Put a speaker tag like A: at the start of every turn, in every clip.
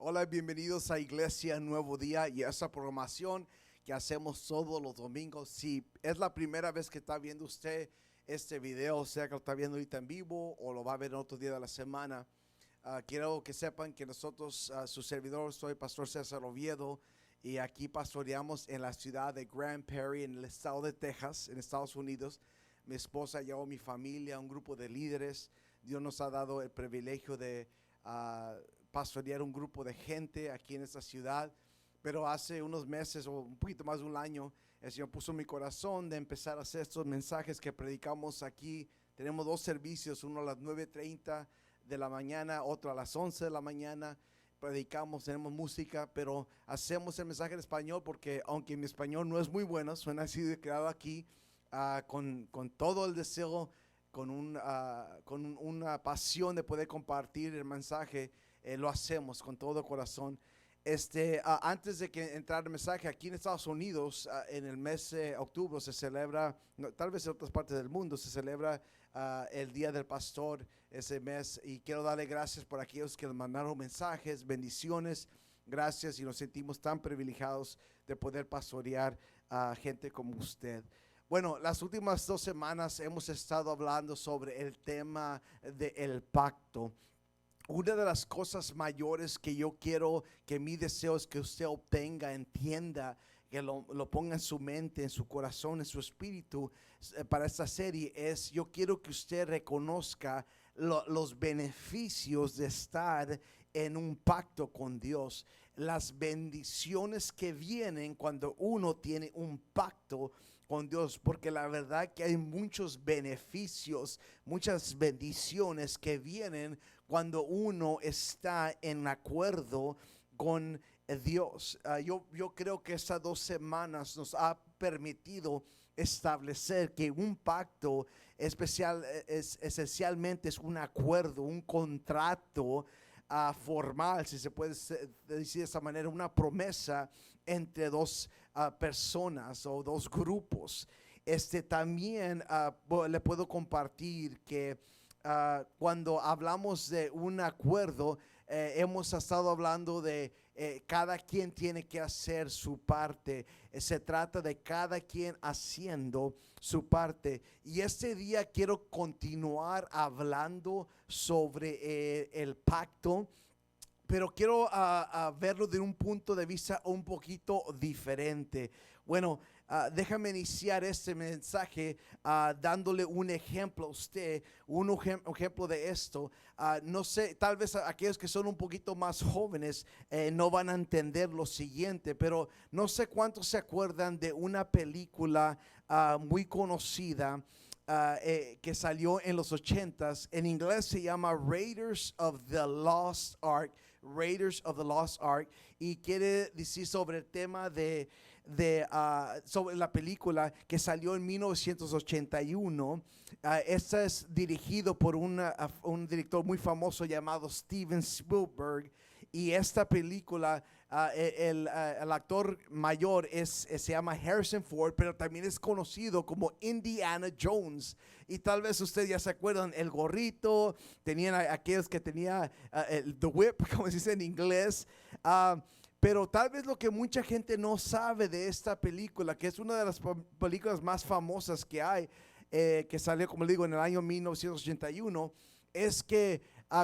A: Hola, bienvenidos a Iglesia Nuevo Día y a esa programación que hacemos todos los domingos. Si es la primera vez que está viendo usted este video, sea que lo está viendo ahorita en vivo o lo va a ver en otro día de la semana, quiero que sepan que nosotros, su servidor, soy Pastor César Oviedo y aquí pastoreamos en la ciudad de Grand Prairie, en el estado de Texas, en Estados Unidos. Mi esposa, yo, mi familia, un grupo de líderes. Dios nos ha dado el privilegio de pastorear un grupo de gente aquí en esta ciudad, pero hace unos meses o un poquito más de un año, el Señor puso en mi corazón de empezar a hacer estos mensajes que predicamos aquí. Tenemos dos servicios, uno a las 9:30 de la mañana, otro a las 11 de la mañana. Predicamos, tenemos música, pero hacemos el mensaje en español porque aunque mi español no es muy bueno, suena así de creado aquí, con todo el deseo, con una pasión de poder compartir el mensaje. Lo hacemos con todo corazón. Antes de que entrar el mensaje, aquí en Estados Unidos, en el mes de octubre se celebra, no, tal vez en otras partes del mundo, se celebra el Día del Pastor ese mes. Y quiero darle gracias por aquellos que nos mandaron mensajes, bendiciones. Gracias, y nos sentimos tan privilegiados de poder pastorear a gente como usted. Bueno, las últimas 2 semanas hemos estado hablando sobre el tema del pacto. Una de las cosas mayores que yo quiero, que mi deseo es que usted obtenga, entienda, que lo ponga en su mente, en su corazón, en su espíritu, para esta serie, es yo quiero que usted reconozca los beneficios de estar en un pacto con Dios, las bendiciones que vienen cuando uno tiene un pacto con Dios, porque la verdad que hay muchos beneficios, muchas bendiciones que vienen cuando uno está en acuerdo con Dios. Yo creo que estas 2 semanas nos ha permitido establecer que un pacto esencialmente es un acuerdo, un contrato formal, si se puede decir de esa manera, una promesa entre dos personas o dos grupos. También le puedo compartir que cuando hablamos de un acuerdo, hemos estado hablando de cada quien tiene que hacer su parte. Se trata de cada quien haciendo su parte. Y este día quiero continuar hablando sobre el pacto, pero quiero verlo de un punto de vista un poquito diferente. Bueno, déjame iniciar este mensaje dándole un ejemplo a usted, un ejemplo de esto. No sé, tal vez aquellos que son un poquito más jóvenes no van a entender lo siguiente, pero no sé cuántos se acuerdan de una película muy conocida que salió en los 80s. En inglés se llama Raiders of the Lost Ark. Raiders of the Lost Ark, y quiere decir sobre el tema sobre la película que salió en 1981. Esta es dirigido por un director muy famoso llamado Steven Spielberg, y esta película el actor mayor se llama Harrison Ford, pero también es conocido como Indiana Jones. Y tal vez ustedes ya se acuerdan, el gorrito, tenían aquellos que tenía the whip, como se dice en inglés. Pero tal vez lo que mucha gente no sabe de esta película, que es una de las películas más famosas que hay, que salió, como le digo, en el año 1981, es que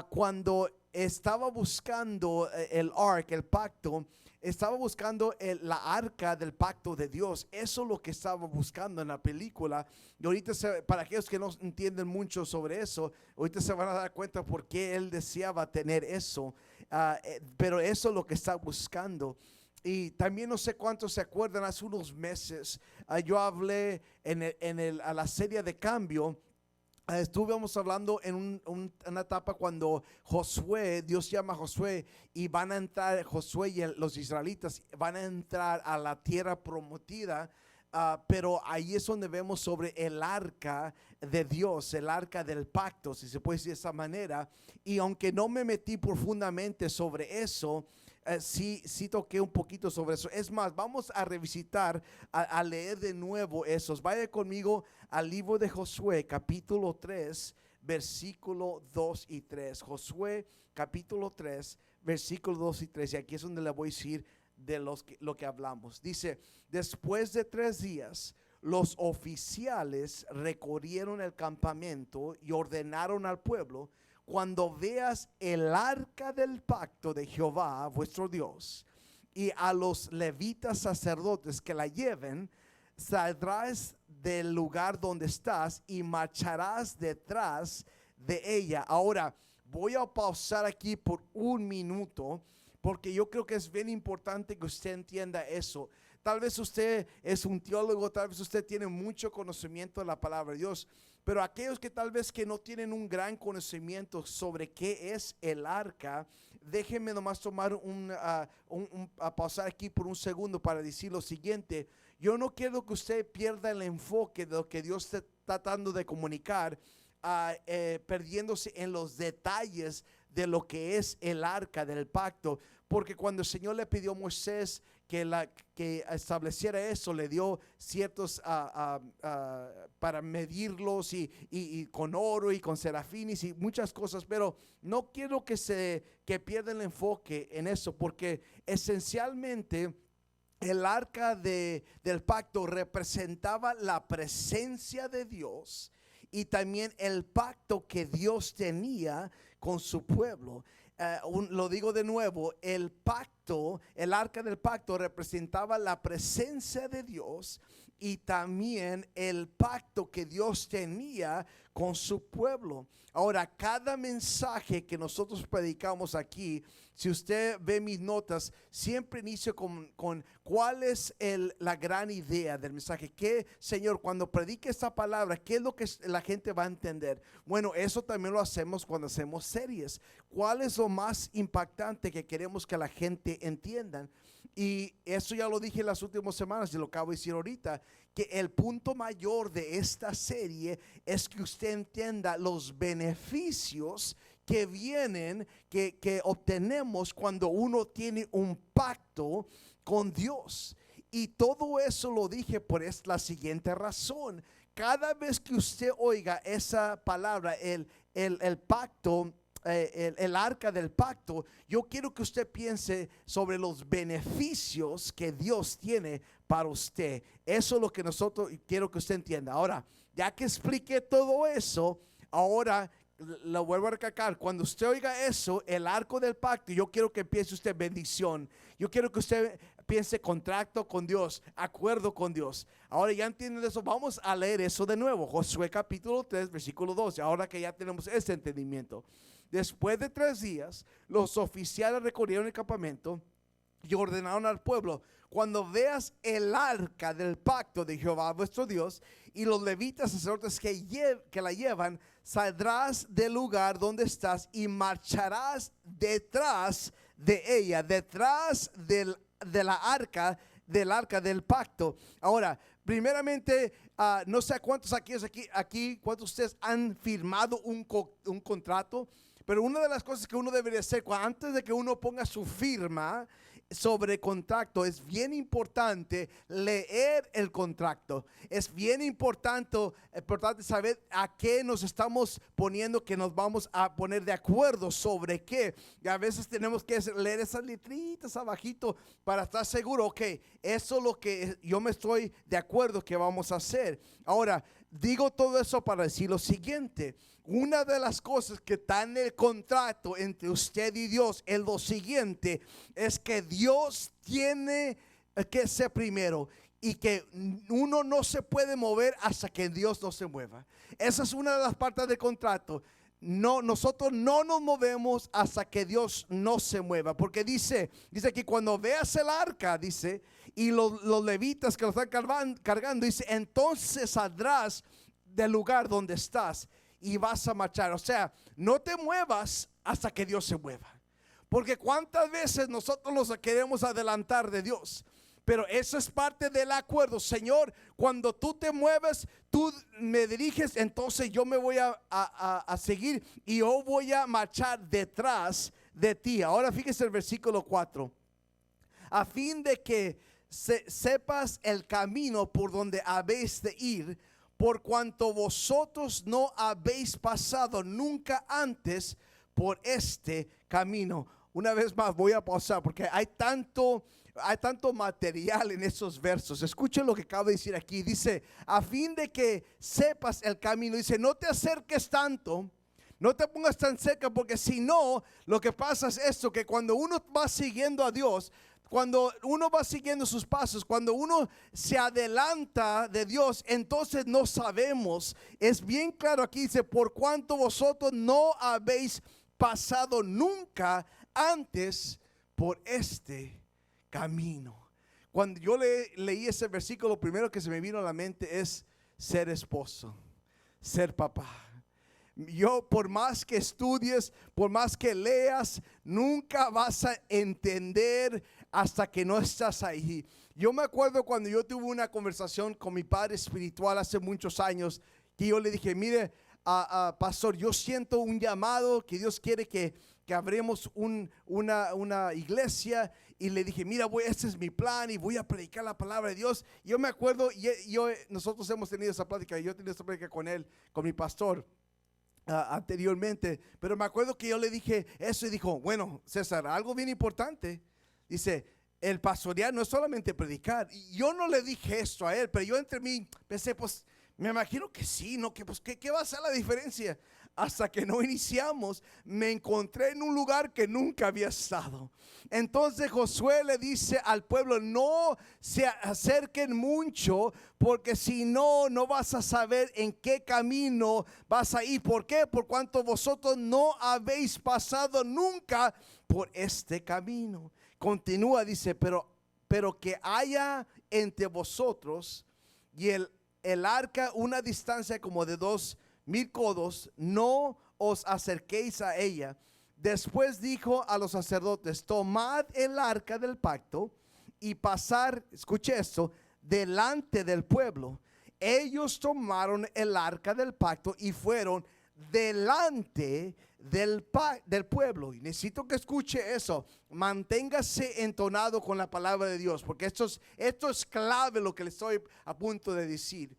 A: cuando estaba buscando el ark, el pacto, estaba buscando la arca del pacto de Dios. Eso es lo que estaba buscando en la película. Y ahorita, para aquellos que no entienden mucho sobre eso, ahorita se van a dar cuenta por qué él deseaba tener eso. Pero eso es lo que está buscando. Y también no sé cuántos se acuerdan, hace unos meses yo hablé a la serie de Cambio. Estuvimos hablando en una etapa cuando Josué, Dios llama a Josué, y van a entrar, Josué y los israelitas van a entrar a la tierra prometida. Pero ahí es donde vemos sobre el arca de Dios, el arca del pacto, si se puede decir de esa manera. Y aunque no me metí profundamente sobre eso, sí toqué un poquito sobre eso. Es más, vamos a revisitar, a leer de nuevo esos. Vaya conmigo al libro de Josué, capítulo 3, versículo 2 y 3. Josué, capítulo 3, versículos 2 y 3, y aquí es donde le voy a decir de lo que hablamos. Dice, después de 3 días, los oficiales recorrieron el campamento y ordenaron al pueblo: cuando veas el arca del pacto de Jehová, vuestro Dios, y a los levitas sacerdotes que la lleven, saldrás del lugar donde estás y marcharás detrás de ella. Ahora, voy a pausar aquí por un minuto, porque yo creo que es bien importante que usted entienda eso. Tal vez usted es un teólogo, tal vez usted tiene mucho conocimiento de la palabra de Dios, pero aquellos que tal vez que no tienen un gran conocimiento sobre qué es el arca, déjenme nomás tomar pausar aquí por un segundo para decir lo siguiente. Yo no quiero que usted pierda el enfoque de lo que Dios está tratando de comunicar, perdiéndose en los detalles de lo que es el arca del pacto, porque cuando el Señor le pidió a Moisés que estableciera eso, le dio ciertos para medirlos y con oro y con serafines y muchas cosas, pero no quiero que pierda el enfoque en eso, porque esencialmente el arca del pacto representaba la presencia de Dios y también el pacto que Dios tenía con su pueblo. Lo digo de nuevo, el arca del pacto representaba la presencia de Dios y también el pacto que Dios tenía con su pueblo. Ahora, cada mensaje que nosotros predicamos aquí, si usted ve mis notas, siempre inicio con cuál es la gran idea del mensaje. ¿Qué, Señor, cuando predique esta palabra, qué es lo que la gente va a entender? Bueno, eso también lo hacemos cuando hacemos series. ¿Cuál es lo más impactante que queremos que la gente entienda? Y eso ya lo dije en las últimas semanas y lo acabo de decir ahorita, que el punto mayor de esta serie es que usted entienda los beneficios que vienen, que obtenemos cuando uno tiene un pacto con Dios. Y todo eso lo dije por la siguiente razón. Cada vez que usted oiga esa palabra, el pacto, el arca del pacto, yo quiero que usted piense sobre los beneficios que Dios tiene para usted. Eso es lo que quiero que usted entienda. Ahora, ya que expliqué todo eso, ahora lo vuelvo a recalcar. Cuando usted oiga eso, el arco del pacto, yo quiero que piense usted bendición. Yo quiero que usted piense contrato con Dios, acuerdo con Dios. Ahora ya entienden eso, vamos a leer eso de nuevo. Josué capítulo 3, versículo 12. Ahora que ya tenemos ese entendimiento. Después de 3 días, los oficiales recorrieron el campamento y ordenaron al pueblo: cuando veas el arca del pacto de Jehová vuestro Dios y los levitas sacerdotes que la llevan, saldrás del lugar donde estás y marcharás detrás de ella, detrás de la arca del pacto. Ahora, primeramente, no sé cuántos aquí, cuántos de ustedes han firmado un contrato, pero una de las cosas que uno debería hacer antes de que uno ponga su firma sobre contrato, es bien importante leer el contrato. Es bien importante saber a qué nos estamos poniendo, que nos vamos a poner de acuerdo sobre qué. Y a veces tenemos que leer esas letritas abajito para estar seguro, ok, eso es lo que yo me estoy de acuerdo que vamos a hacer. Ahora, digo todo eso para decir lo siguiente: una de las cosas que está en el contrato entre usted y Dios es lo siguiente: es que Dios tiene que ser primero y que uno no se puede mover hasta que Dios no se mueva. Esa es una de las partes del contrato. No, nosotros no nos movemos hasta que Dios no se mueva, porque dice que cuando veas el arca, dice, y los levitas que lo están cargando, dice, entonces saldrás del lugar donde estás y vas a marchar. O sea, no te muevas hasta que Dios se mueva, porque cuántas veces nosotros nos queremos adelantar de Dios. Pero eso es parte del acuerdo. Señor, cuando tú te mueves, tú me diriges, entonces yo me voy a seguir y yo voy a marchar detrás de ti. Ahora fíjese el versículo 4. A fin de que sepas el camino por donde habéis de ir, por cuanto vosotros no habéis pasado nunca antes por este camino. una vez más voy a pausar porque hay tanto material en esos versos. Escuchen lo que acabo de decir aquí. Dice, a fin de que sepas el camino. Dice, no te acerques tanto, no te pongas tan cerca, porque si no, lo que pasa es esto, que cuando uno va siguiendo a Dios, cuando uno va siguiendo sus pasos, cuando uno se adelanta de Dios, entonces no sabemos. Es bien claro aquí, dice, por cuanto vosotros no habéis pasado nunca antes por este camino. Cuando yo leí ese versículo, lo primero que se me vino a la mente es ser esposo, ser papá. Yo, por más que estudies, por más que leas, nunca vas a entender hasta que no estás ahí. Yo me acuerdo cuando yo tuve una conversación con mi padre espiritual hace muchos años, que yo le dije, mire, pastor, yo siento un llamado que Dios quiere que abramos una iglesia. Y le dije, mira, este es mi plan y voy a predicar la palabra de Dios. Y yo me acuerdo, nosotros hemos tenido esa plática, yo he tenido esa plática con él, con mi pastor anteriormente. Pero me acuerdo que yo le dije eso y dijo, bueno, César, algo bien importante. Dice, el pastorear no es solamente predicar. Y yo no le dije esto a él, pero yo entre mí pensé, pues, me imagino que sí, ¿no? Que pues, ¿qué va a ser la diferencia? Hasta que no iniciamos, me encontré en un lugar que nunca había estado. Entonces Josué le dice al pueblo, no se acerquen mucho, porque si no, no vas a saber en qué camino vas a ir. ¿Por qué? Por cuanto vosotros no habéis pasado nunca por este camino. Continúa, dice, pero que haya entre vosotros y el arca una distancia como de 2,000 codos, no os acerquéis a ella. Después dijo a los sacerdotes, tomad el arca del pacto y pasar, escuche esto, delante del pueblo. Ellos tomaron el arca del pacto y fueron delante del pueblo. Y necesito que escuche eso. Manténgase entonado con la palabra de Dios, porque esto es clave lo que le estoy a punto de decir.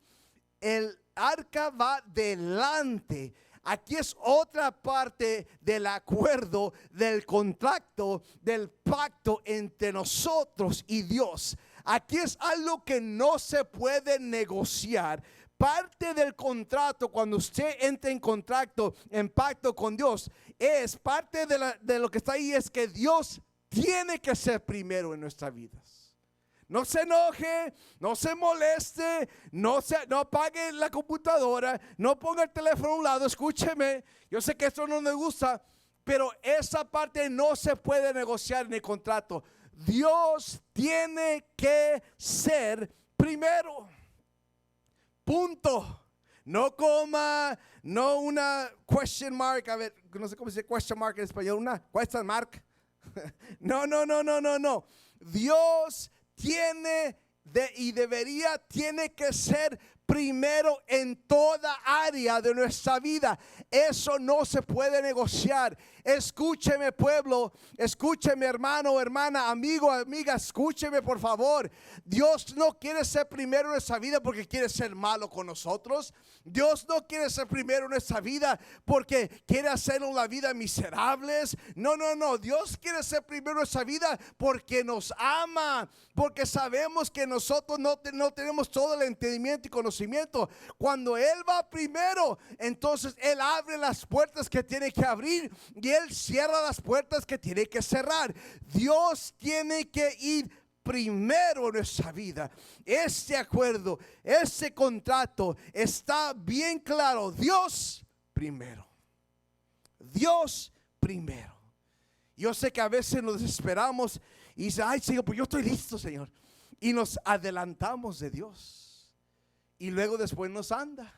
A: El arca va delante. Aquí es otra parte del acuerdo, del contrato, del pacto entre nosotros y Dios. Aquí es algo que no se puede negociar. Parte del contrato, cuando usted entra en contrato, en pacto con Dios, es parte de lo que está ahí, es que Dios tiene que ser primero en nuestras vidas. No se enoje, no se moleste, no apague la computadora, no ponga el teléfono a un lado. Escúcheme, yo sé que esto no le gusta, pero esa parte no se puede negociar en el contrato. Dios tiene que ser primero. Punto. No coma, no una question mark. A ver, no sé cómo se dice question mark en español. Una question mark. No. Dios tiene tiene que ser primero en toda área de nuestra vida. Eso no se puede negociar. Escúcheme, pueblo, escúcheme, hermano, hermana, amigo, amiga, escúcheme, por favor. Dios no quiere ser primero en nuestra vida porque quiere ser malo con nosotros. Dios no quiere ser primero en nuestra vida porque quiere hacernos la vida miserables. No. Dios quiere ser primero en nuestra vida porque nos ama, porque sabemos que nosotros no tenemos todo el entendimiento y conocimiento. Cuando Él va primero, entonces Él abre las puertas que tiene que abrir y Él cierra las puertas que tiene que cerrar. Dios tiene que ir primero en nuestra vida. Este acuerdo, este contrato está bien claro. Dios primero. Dios primero. Yo sé que a veces nos desesperamos y dice, ay, Señor, pues yo estoy listo, Señor. Y nos adelantamos de Dios. Y luego después nos anda.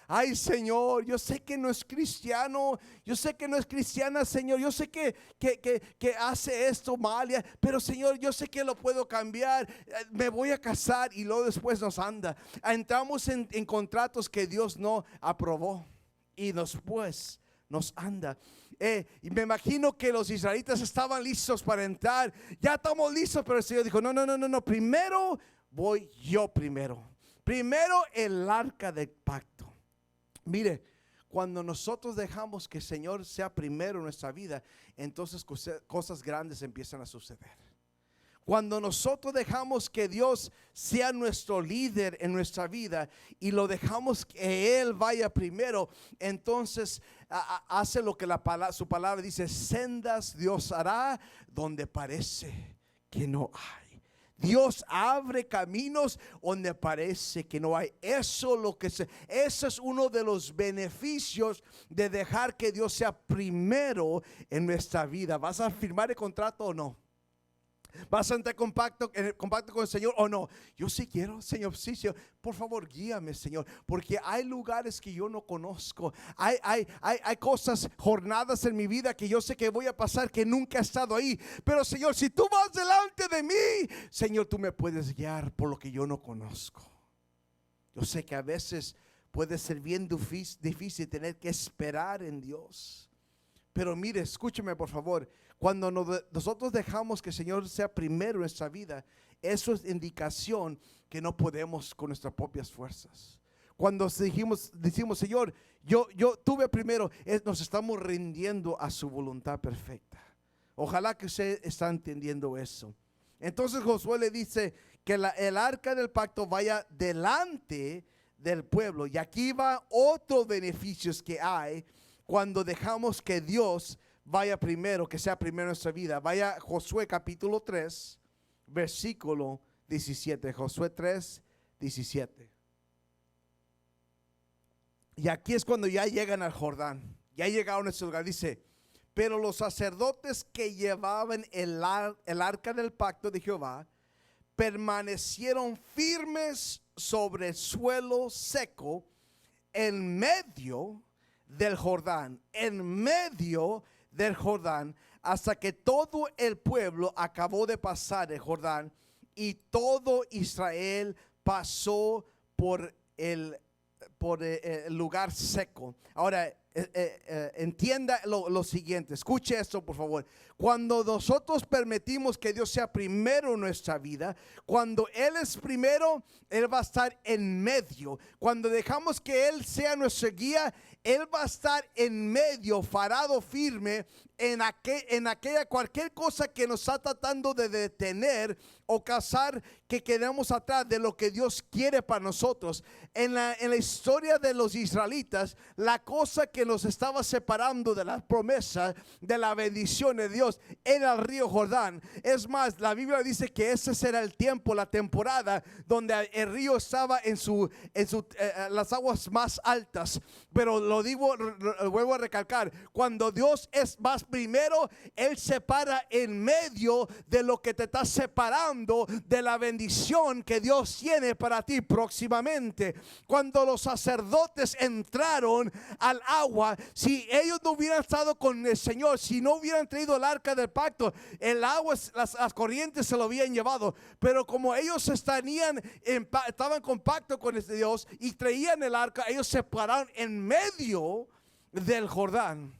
A: Ay, Señor, yo sé que no es cristiano, yo sé que no es cristiana, Señor, yo sé que hace esto mal, pero Señor, yo sé que lo puedo cambiar, me voy a casar, y luego después nos anda. Entramos en contratos que Dios no aprobó y después nos anda. Y me imagino que los israelitas estaban listos para entrar. Ya estamos listos, pero el Señor dijo, no, primero voy yo primero. Primero el arca del pacto. Mire, Cuando nosotros dejamos que el Señor sea primero en nuestra vida, entonces cosas grandes empiezan a suceder. Cuando nosotros dejamos que Dios sea nuestro líder en nuestra vida y lo dejamos que Él vaya primero, entonces hace lo que su palabra dice: sendas Dios hará donde parece que no hay. Dios abre caminos donde parece que no hay. Eso es uno de los beneficios de dejar que Dios sea primero en nuestra vida. ¿Vas a firmar el contrato o no? ¿Vas a entrar en compacto con el Señor o no? Yo sí quiero, Señor. Sí, Señor. Por favor, guíame, Señor. Porque hay lugares que yo no conozco. Hay cosas, jornadas en mi vida que yo sé que voy a pasar, que nunca he estado ahí. Pero, Señor, si tú vas delante de mí, Señor, tú me puedes guiar por lo que yo no conozco. Yo sé que a veces puede ser bien difícil tener que esperar en Dios. Pero mire, escúcheme por favor. Cuando nosotros dejamos que el Señor sea primero en nuestra vida, eso es indicación que no podemos con nuestras propias fuerzas. Cuando decimos Señor, yo tuve primero, nos estamos rindiendo a su voluntad perfecta. Ojalá que usted está entendiendo eso. Entonces Josué le dice que el arca del pacto vaya delante del pueblo. Y aquí va otros beneficios que hay cuando dejamos que Dios vaya primero, que sea primero en nuestra vida. Vaya Josué capítulo 3, versículo 17. Josué 3, 17. Y aquí es cuando ya llegan al Jordán. Ya llegaron a ese lugar. Dice: pero los sacerdotes que llevaban el arca del pacto de Jehová permanecieron firmes sobre el suelo seco en medio del Jordán. En medio del Jordán, hasta que todo el pueblo acabó de pasar el Jordán y todo Israel pasó por el lugar seco. Ahora entienda lo siguiente, escuche esto por favor. Cuando nosotros permitimos que Dios sea primero en nuestra vida, cuando Él es primero, Él va a estar en medio. Cuando dejamos que Él sea nuestra guía, Él va a estar en medio, parado firme en aquella cualquier cosa que nos está tratando de detener o causar que quedemos atrás de lo que Dios quiere para nosotros. En la historia de los israelitas, la cosa que nos estaba separando de la promesa, de la bendición de Dios, era el río Jordán. Es más, la Biblia dice que ese será el tiempo, la temporada donde el río estaba en las aguas más altas. Pero lo vuelvo a recalcar, cuando Dios es más primero, Él se para en medio de lo que te está separando de la bendición que Dios tiene para ti próximamente. Cuando los sacerdotes entraron al agua, si ellos no hubieran estado con el Señor, si no hubieran traído el arca del pacto, el agua, las corrientes se lo habían llevado. Pero como ellos estaban en compacto con Dios y traían el arca, ellos se pararon en medio del Jordán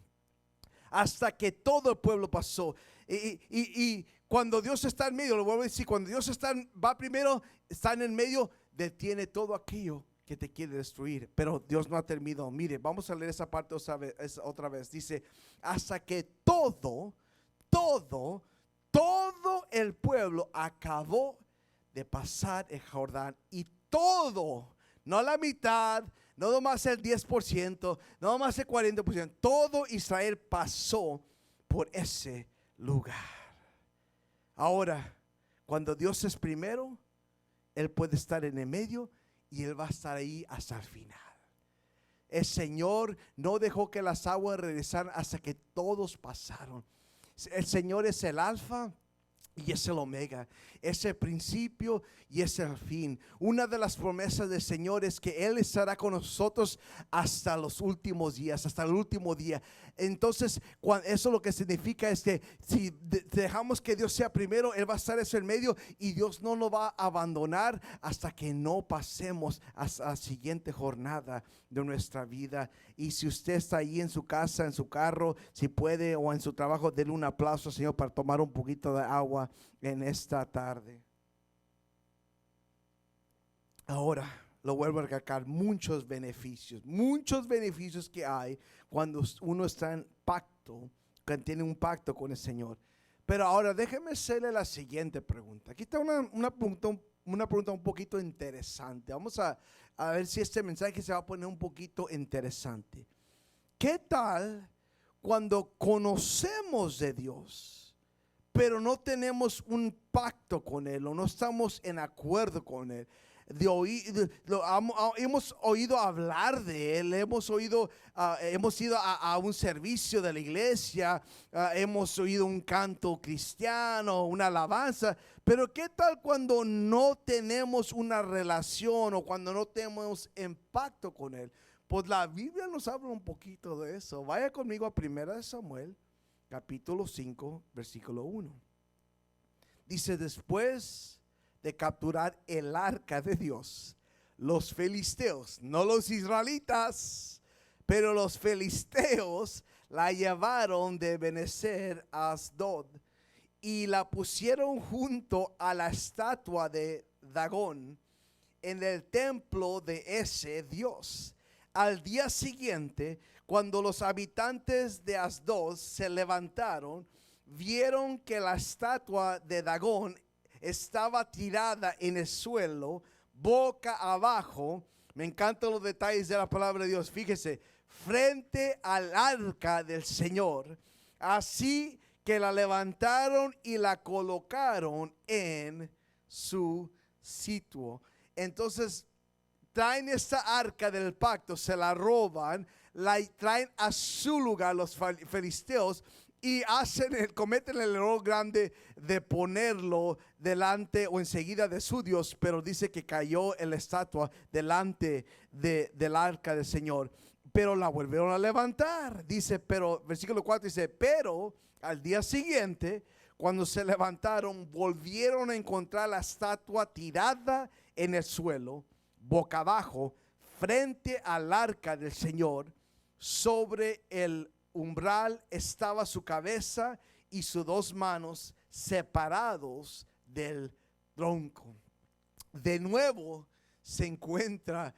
A: hasta que todo el pueblo pasó. Y cuando Dios está en medio, lo vuelvo a decir, cuando Dios va primero, está en el medio, detiene todo aquello que te quiere destruir. Pero Dios no ha terminado. Mire, vamos a leer esa parte otra vez. Dice: hasta que todo el pueblo acabó de pasar el Jordán. Y todo, no la mitad, no nomás el 10%, no nomás el 40%, todo Israel pasó por ese lugar. Ahora, cuando Dios es primero, Él puede estar en el medio y Él va a estar ahí hasta el final. El Señor no dejó que las aguas regresaran hasta que todos pasaron. El Señor es el alfa y es el omega, es el principio y es el fin. Una de las promesas del Señor es que Él estará con nosotros hasta los últimos días, hasta el último día. Entonces, eso lo que significa es que si dejamos que Dios sea primero, Él va a estar en medio y Dios no nos va a abandonar hasta que no pasemos a la siguiente jornada de nuestra vida. Y si usted está ahí en su casa, en su carro, si puede, o en su trabajo, denle un aplauso al Señor para tomar un poquito de agua en esta tarde. Ahora, lo vuelvo a recalcar, muchos beneficios que hay cuando uno está en pacto, que tiene un pacto con el Señor. Pero ahora déjeme hacerle la siguiente pregunta. Aquí está una pregunta un poquito interesante. Vamos a ver si este mensaje se va a poner un poquito interesante. ¿Qué tal cuando conocemos de Dios, pero no tenemos un pacto con Él o no estamos en acuerdo con Él? Hemos oído hablar de Él, hemos ido a un servicio de la iglesia, hemos oído un canto cristiano, una alabanza, pero ¿qué tal cuando no tenemos una relación o cuando no tenemos impacto con Él? Pues la Biblia nos habla un poquito de eso. Vaya conmigo a 1 Samuel, capítulo 5, versículo 1. Dice: después de capturar el arca de Dios, los filisteos, no los israelitas, pero los filisteos la llevaron de Ebenezer a Asdod y la pusieron junto a la estatua de Dagón en el templo de ese Dios. Al día siguiente, cuando los habitantes de Asdod se levantaron, vieron que la estatua de Dagón estaba tirada en el suelo, boca abajo. Me encantan los detalles de la palabra de Dios. Fíjese, frente al arca del Señor. Así que la levantaron y la colocaron en su sitio. Entonces traen esta arca del pacto, se la roban, la traen a su lugar los filisteos y cometen el error grande de ponerlo delante o enseguida de su Dios, pero dice que cayó en la estatua delante del arca del Señor, pero la volvieron a levantar. Dice, pero, versículo 4 dice, pero al día siguiente, cuando se levantaron, volvieron a encontrar la estatua tirada en el suelo, boca abajo, frente al arca del Señor. Sobre el umbral estaba su cabeza y sus dos manos separados del tronco. De nuevo se encuentra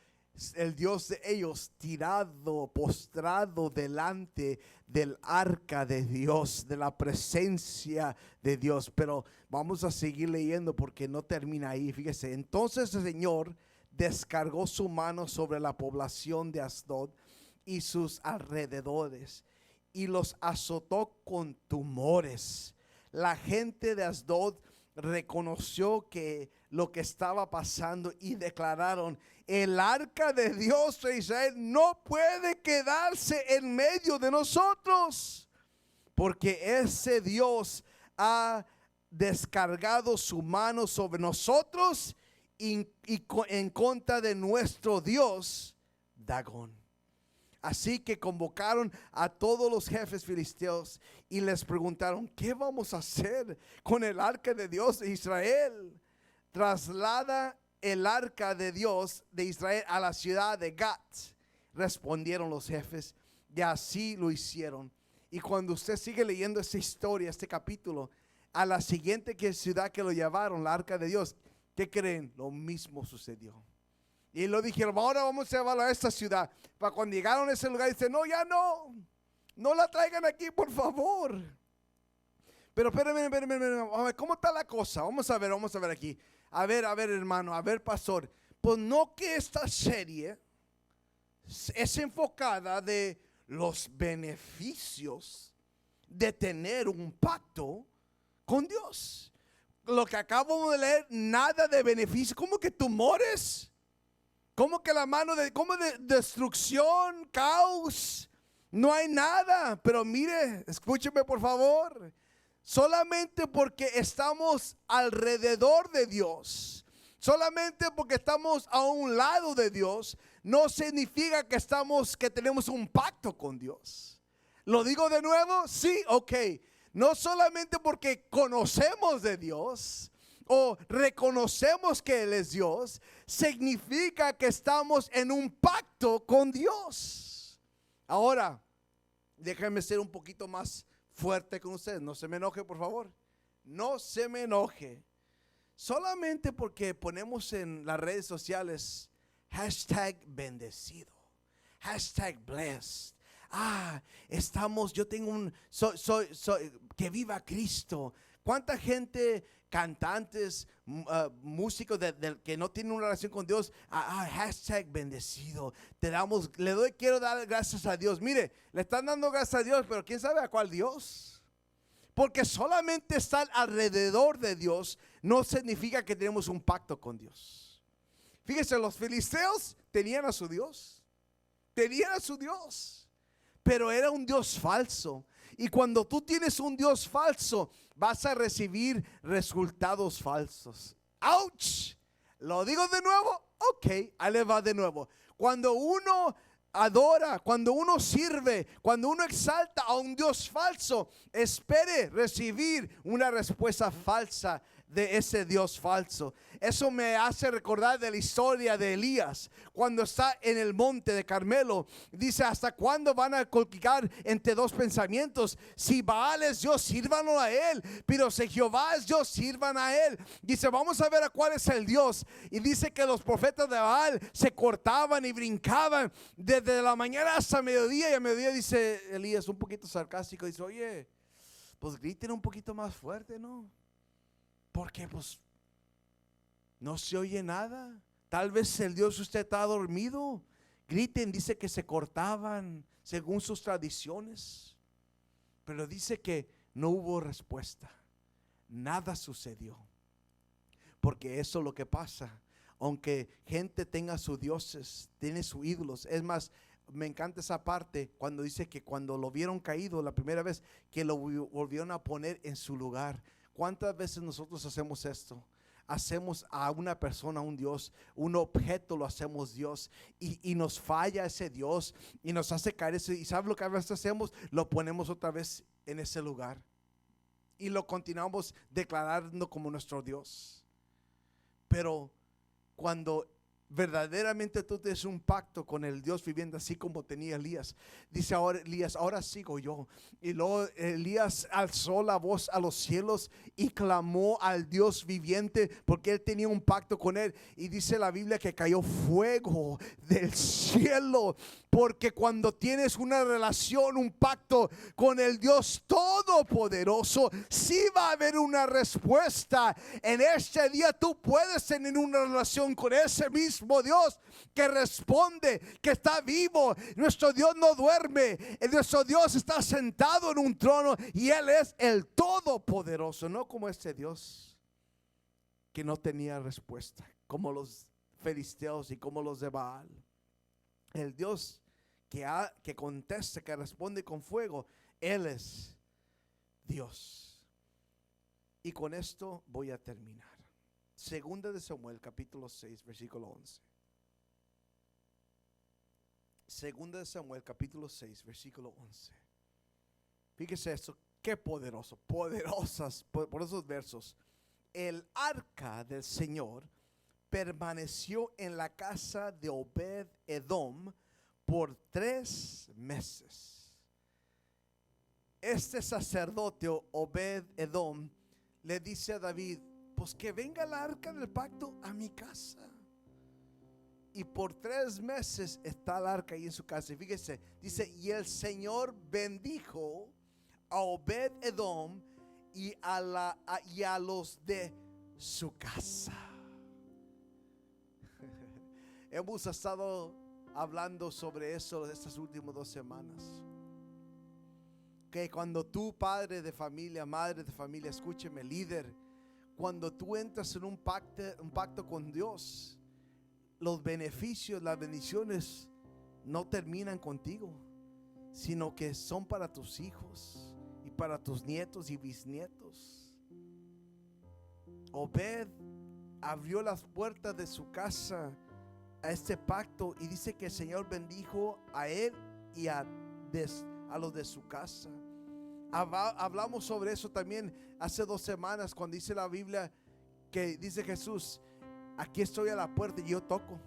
A: el Dios de ellos tirado, postrado delante del arca de Dios, de la presencia de Dios. Pero vamos a seguir leyendo porque no termina ahí. Fíjese, entonces el Señor descargó su mano sobre la población de Asdod y sus alrededores y los azotó con tumores. La gente de Asdod reconoció que lo que estaba pasando y declararon: el arca de Dios de Israel no puede quedarse en medio de nosotros, porque ese Dios ha descargado su mano sobre nosotros y en contra de nuestro Dios Dagón. Así que convocaron a todos los jefes filisteos y les preguntaron: ¿qué vamos a hacer con el arca de Dios de Israel? Traslada el arca de Dios de Israel a la ciudad de Gat, respondieron los jefes, y así lo hicieron. Y cuando usted sigue leyendo esta historia, este capítulo, a la siguiente ciudad que lo llevaron, la arca de Dios, ¿qué creen? Lo mismo sucedió. Y lo dijeron: ahora vamos a llevarlo a esta ciudad. Para cuando llegaron a ese lugar, dicen: no, ya no la traigan aquí, por favor. Pero espérenme, a ver, ¿cómo está la cosa? Vamos a ver aquí. A ver, hermano, a ver, pastor. Pues no, que esta serie es enfocada de los beneficios de tener un pacto con Dios. Lo que acabo de leer, nada de beneficio. ¿Cómo que tumores? ¿Cómo que la mano de destrucción, caos? No hay nada. Pero mire, escúcheme por favor. Solamente porque estamos alrededor de Dios, solamente porque estamos a un lado de Dios, no significa que tenemos un pacto con Dios. ¿Lo digo de nuevo? Sí, ok. No solamente porque conocemos de Dios o reconocemos que Él es Dios, significa que estamos en un pacto con Dios. Ahora, déjenme ser un poquito más fuerte con ustedes. No se me enoje, por favor. No se me enoje. Solamente porque ponemos en las redes sociales Hashtag bendecido. Hashtag blessed. Yo tengo que viva Cristo. ¿Cuánta gente, cantantes, músicos que no tienen una relación con Dios? Hashtag bendecido. Quiero dar gracias a Dios. Mire, le están dando gracias a Dios, pero quién sabe a cuál Dios. Porque solamente estar alrededor de Dios no significa que tenemos un pacto con Dios. Fíjese, los filisteos tenían a su Dios. Pero era un Dios falso. Y cuando tú tienes un Dios falso, vas a recibir resultados falsos. ¡Auch! ¿Lo digo de nuevo? Ok, ahí le va de nuevo. Cuando uno adora, cuando uno sirve, cuando uno exalta a un Dios falso, espere recibir una respuesta falsa de ese Dios falso. Eso me hace recordar de la historia de Elías cuando está en el monte de Carmelo. Dice: ¿hasta cuándo van a colgar entre dos pensamientos? Si Baal es Dios, sírvanlo a él, pero si Jehová es Dios, sirvan a él. Dice: vamos a ver a cuál es el Dios. Y dice que los profetas de Baal se cortaban y brincaban desde la mañana hasta mediodía. Y a mediodía, dice Elías, un poquito sarcástico, dice: oye, pues griten un poquito más fuerte, ¿no? Porque pues no se oye nada. Tal vez el Dios usted está dormido. Griten. Dice que se cortaban según sus tradiciones, pero dice que no hubo respuesta. Nada sucedió. Porque eso es lo que pasa. Aunque gente tenga sus dioses, tiene sus ídolos. Es más, me encanta esa parte cuando dice que cuando lo vieron caído la primera vez, que lo volvieron a poner en su lugar. ¿Cuántas veces nosotros hacemos esto? Hacemos a una persona un Dios, un objeto lo hacemos Dios, y nos falla ese Dios y nos hace caer ese. ¿Y sabe lo que a veces hacemos? Lo ponemos otra vez en ese lugar y lo continuamos declarando como nuestro Dios. Pero cuando verdaderamente tú tienes un pacto con el Dios viviente, así como tenía Elías, dice ahora Elías: ahora sigo yo. Y luego Elías alzó la voz a los cielos y clamó al Dios viviente, porque él tenía un pacto con él. Y dice la Biblia que cayó fuego del cielo, porque cuando tienes una relación, un pacto con el Dios Todopoderoso, sí va a haber una respuesta. En este día tú puedes tener una relación con ese mismo Dios que responde, que está vivo. Nuestro Dios no duerme. Nuestro Dios está sentado en un trono y Él es el Todopoderoso, no como este Dios que no tenía respuesta, como los filisteos y como los de Baal. El Dios que contesta, que responde con fuego, Él es Dios. Y con esto voy a terminar. Segunda de Samuel, capítulo 6, versículo 11. Segunda de Samuel, capítulo 6, versículo 11. Fíjese esto, qué poderoso, poderosas por esos versos. El arca del Señor permaneció en la casa de Obed Edom por 3 meses. Este sacerdote Obed Edom le dice a David: pues que venga el arca del pacto a mi casa. Y por 3 meses está el arca ahí en su casa. Y fíjese, dice: y el Señor bendijo a Obed Edom y a los de su casa. Hemos estado hablando sobre eso estas últimas 2 semanas. Que cuando tú, padre de familia, madre de familia, escúcheme, líder, cuando tú entras en un pacto con Dios, los beneficios, las bendiciones no terminan contigo, sino que son para tus hijos y para tus nietos y bisnietos. Obed abrió las puertas de su casa a este pacto y dice que el Señor bendijo a él y a los de su casa. Hablamos sobre eso también hace 2 semanas, cuando dice la Biblia que dice Jesús: aquí estoy a la puerta y yo toco.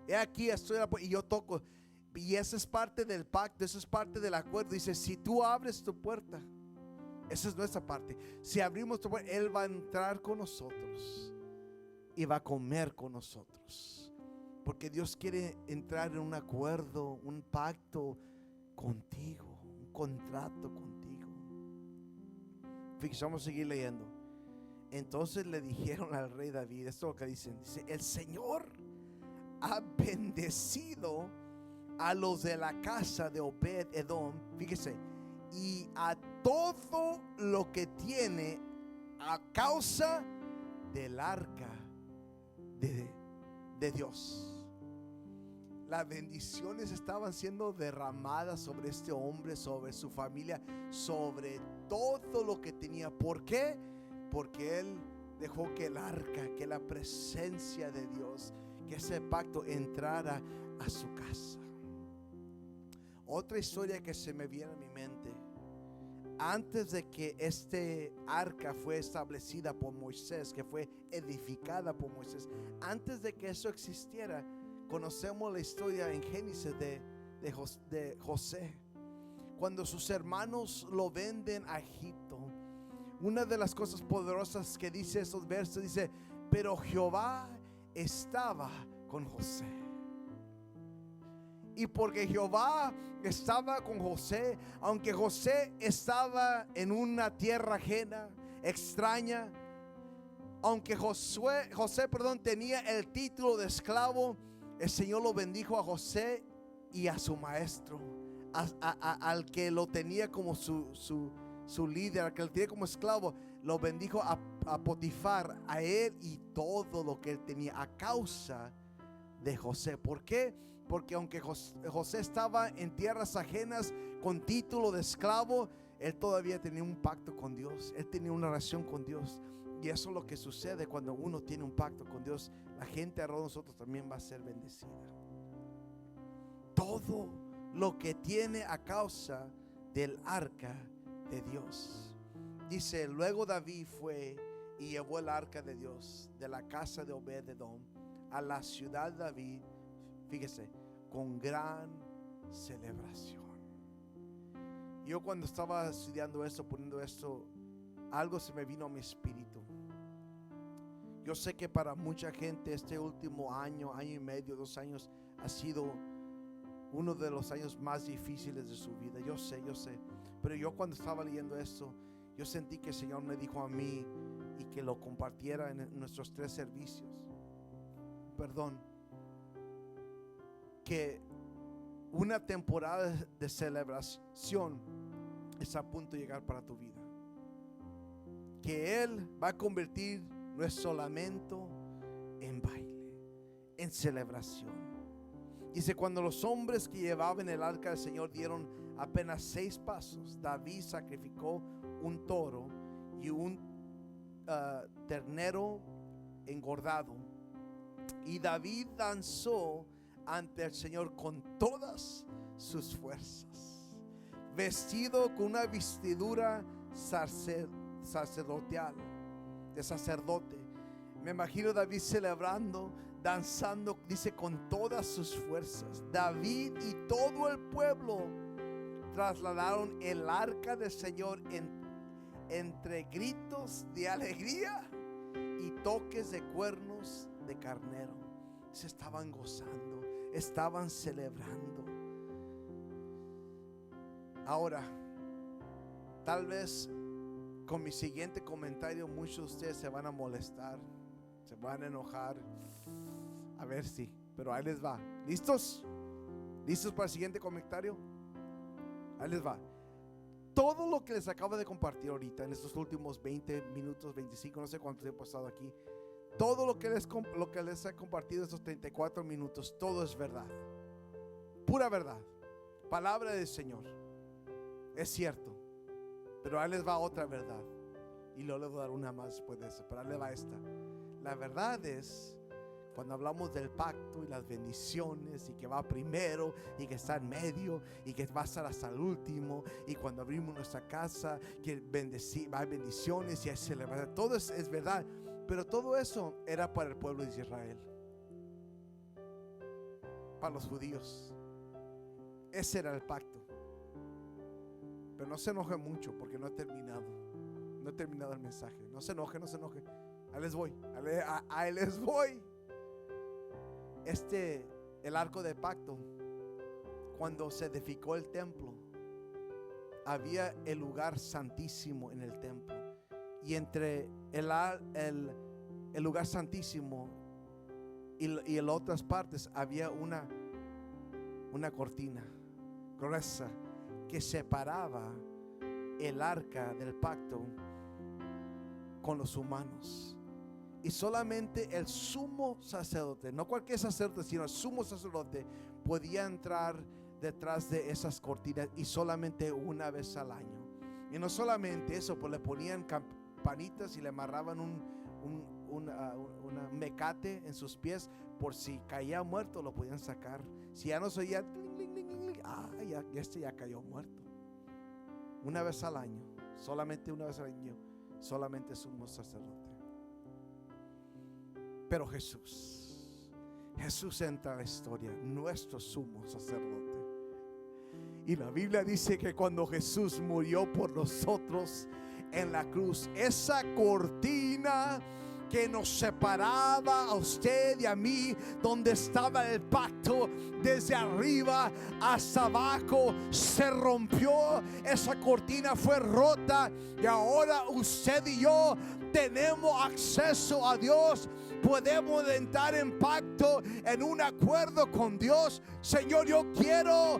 A: He aquí estoy a la puerta y yo toco. Y esa es parte del pacto, eso es parte del acuerdo. Dice: si tú abres tu puerta, esa es nuestra parte. Si abrimos tu puerta, Él va a entrar con nosotros y va a comer con nosotros. Porque Dios quiere entrar en un acuerdo, un pacto contigo, un contrato contigo. Fíjate, vamos a seguir leyendo. Entonces le dijeron al rey David, esto es lo que dicen, dice: el Señor ha bendecido a los de la casa de Obed Edom, fíjese, y a todo lo que tiene a causa del arca de Dios. Las bendiciones estaban siendo derramadas sobre este hombre, sobre su familia, sobre todo lo que tenía. ¿Por qué? Porque él dejó que el arca, que la presencia de Dios, que ese pacto entrara a su casa. Otra historia que se me viene a mi mente: antes de que este arca fue establecida por Moisés, que fue edificada por Moisés, antes de que eso existiera, conocemos la historia en Génesis de José. Cuando sus hermanos lo venden a Egipto, una de las cosas poderosas que dice esos versos, dice: pero Jehová estaba con José. Y porque Jehová estaba con José, aunque José estaba en una tierra ajena, extraña, aunque José tenía el título de esclavo, el Señor lo bendijo a José y a su maestro, al que lo tenía como su líder, al que lo tenía como esclavo. Lo bendijo a Potifar, a él y todo lo que él tenía, a causa de José. ¿Por qué? Porque aunque José estaba en tierras ajenas con título de esclavo, él todavía tenía un pacto con Dios. Él tenía una relación con Dios. Y eso es lo que sucede cuando uno tiene un pacto con Dios. La gente alrededor de nosotros también va a ser bendecida. Todo lo que tiene a causa del arca de Dios. Dice: luego David fue y llevó el arca de Dios de la casa de Obed Edom a la ciudad de David, fíjese, con gran celebración. Yo cuando estaba estudiando esto, poniendo esto, algo se me vino a mi espíritu. Yo sé que para mucha gente este último año, año y medio, 2 años, ha sido uno de los años más difíciles de su vida. Yo sé. Pero yo cuando estaba leyendo esto, yo sentí que el Señor me dijo a mí y que lo compartiera en nuestros 3 servicios. Que una temporada de celebración está a punto de llegar para tu vida. Que Él va a convertir nuestro lamento en baile, en celebración. Dice: cuando los hombres que llevaban el arca del Señor dieron apenas 6 pasos, David sacrificó un toro y un ternero engordado. Y David danzó ante el Señor con todas sus fuerzas, vestido con una vestidura sacerdotal, de sacerdote. Me imagino David celebrando, danzando, dice, con todas sus fuerzas. David y todo el pueblo trasladaron el arca del Señor entre gritos de alegría y toques de cuernos de carnero. Se estaban gozando, estaban celebrando. Ahora, tal vez con mi siguiente comentario muchos de ustedes se van a molestar, se van a enojar. A ver si, pero ahí les va. ¿Listos? ¿Listos para el siguiente comentario? Ahí les va. Todo lo que les acabo de compartir ahorita en estos últimos 20 minutos, 25, no sé cuánto tiempo he estado aquí. Todo lo que les he compartido estos 34 minutos, todo es verdad. Pura verdad. Palabra del Señor. Es cierto. Pero ahí les va otra verdad. Y luego les voy a dar una más después de eso. Pero ahí les va esta. La verdad es, cuando hablamos del pacto y las bendiciones, y que va primero y que está en medio y que va a estar hasta el último, y cuando abrimos nuestra casa que hay bendiciones y hay celebración, todo es verdad. Pero todo eso era para el pueblo de Israel, para los judíos. Ese era el pacto. Pero no se enoje mucho porque no he terminado. No he terminado el mensaje. No se enoje. Ahí les voy. el arco de pacto, cuando se edificó el templo, había el lugar santísimo en el templo, y entre el lugar santísimo y en otras partes había una cortina gruesa que separaba el arca del pacto con los humanos. Y solamente el sumo sacerdote, no cualquier sacerdote, sino el sumo sacerdote, podía entrar detrás de esas cortinas, y solamente una vez al año. Y no solamente eso, pues le ponían campanitas y le amarraban una mecate en sus pies, por si caía muerto lo podían sacar. Si ya no se oía, ya cayó muerto. Una vez al año, solamente una vez al año, solamente sumo sacerdote. Pero Jesús entra a la historia, nuestro sumo sacerdote. Y la Biblia dice que cuando Jesús murió por nosotros en la cruz, esa cortina que nos separaba a usted y a mí, donde estaba el pacto, desde arriba hasta abajo, se rompió. Esa cortina fue rota, y ahora usted y yo tenemos acceso a Dios. Podemos entrar en pacto, en un acuerdo con Dios. Señor, yo quiero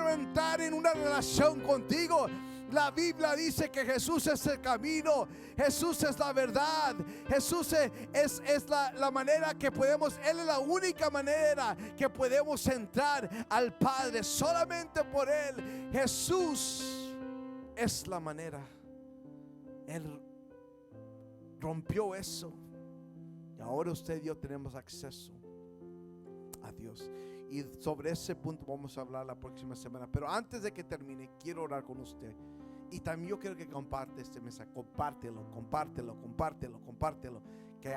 A: entrar en una relación contigo. La Biblia dice que Jesús es el camino, Jesús es la verdad, Jesús es la manera que podemos, Él es la única manera que podemos entrar al Padre, solamente por Él. Jesús es la manera. Él rompió eso, y ahora usted y yo tenemos acceso a Dios. Y sobre ese punto vamos a hablar la próxima semana. Pero antes de que termine, quiero orar con usted. Y también yo quiero que comparte este mensaje. Compártelo. Que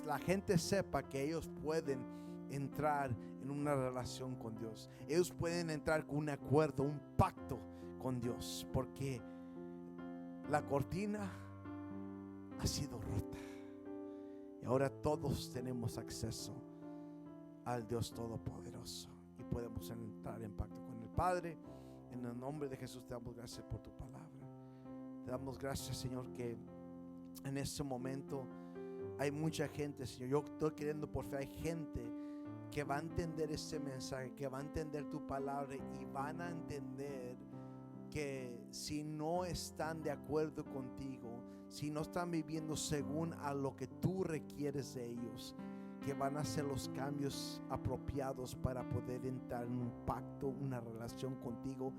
A: la gente sepa que ellos pueden entrar en una relación con Dios. Ellos pueden entrar con un acuerdo, un pacto con Dios. Porque la cortina ha sido rota. Y ahora todos tenemos acceso al Dios Todopoderoso, y podemos entrar en pacto con el Padre. En el nombre de Jesús te damos gracias por tu palabra. Te damos gracias, Señor, que en este momento hay mucha gente, Señor. Yo estoy creyendo por fe, hay gente que va a entender este mensaje, que va a entender tu palabra, y van a entender que si no están de acuerdo contigo, si no están viviendo según a lo que tú requieres de ellos, que van a hacer los cambios apropiados para poder entrar en un pacto, una relación contigo,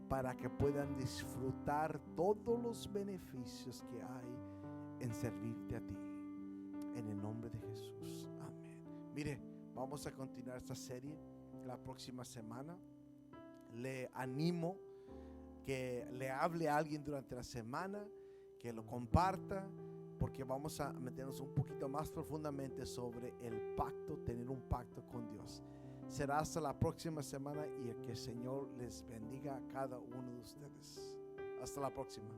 A: para que puedan disfrutar todos los beneficios que hay en servirte a ti. En el nombre de Jesús, amén. Mire, vamos a continuar esta serie la próxima semana. Le animo que le hable a alguien durante la semana, que lo comparta, porque vamos a meternos un poquito más profundamente sobre el pacto, tener un pacto con Dios. Será hasta la próxima semana, y que el Señor les bendiga a cada uno de ustedes. Hasta la próxima.